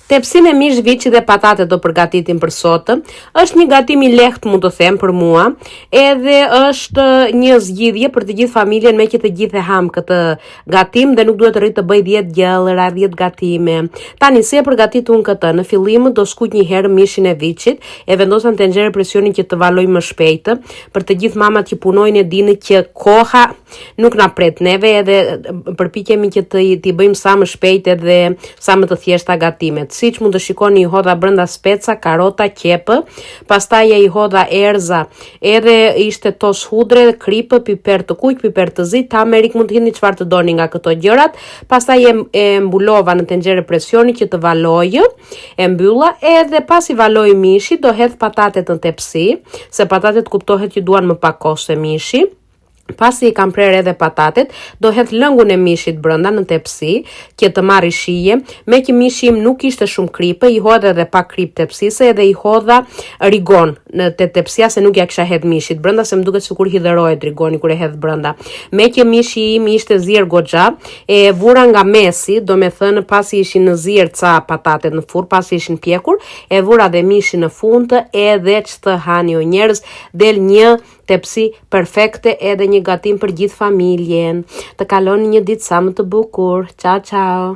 Tepsi me mish viçi dhe patate do përgatitim për sot. Është një gatim I lehtë, mund të them, për mua, edhe është një zgjidhje për të gjithë familjen, me që të gjithë e ham këtë gatim dhe nuk duhet të rrit të bëj 10 gjellëra, 10 gatime. Tani si e përgatit unë këtë? Në fillim do skuq një herë mishin e viçit, e vendosa në tenxhere presionin që të valoj më shpejt. Për të gjithë mamat që punojnë e dinë që koha nuk na pret neve, edhe përpiqemi që t'i bëjmë sa më shpejt edhe sa më të thjeshta gatimet. Siç mund të shikoni, I hodha brenda speca, karota, qepë, pastaj I hodha erza, edhe ishte tos hudre, kripë, piper të kuq, piper të zi, tamerik, mund të hidhni çfarë të doni nga këto gjërat. Pastaj e mbulova në tenxhere presioni që të valojë, e mbylla, edhe pasi valoi mishi, do hedh patatet në tepsi, se patatet kuptohet që duan më pak kohë se mishi. Pasi I kam prerë edhe patatet, do hedh lëngun e mishit brenda në tepsi, që të marrë shije. Me që mishi im nuk ishte shumë kripë, I hodha edhe pak kripë tepsise, edhe I hodha rigon në tepsia, se nuk ja kisha hedh mishit brenda, se më duket sikur hidherohet rigoni kur e hedh brenda. Me që mishi im ishte zier goxha, e vura nga mesi, do me thënë pasi ishin në zier ca patatet në furr, pasi ishin pjekur, e vura dhe mishi në fund, edhe ç'të hani o njerëz, del një tepsi perfekte, edhe një gatim për gjithë familjen. Të kaloni një ditë sa më të bukur. Ciao ciao.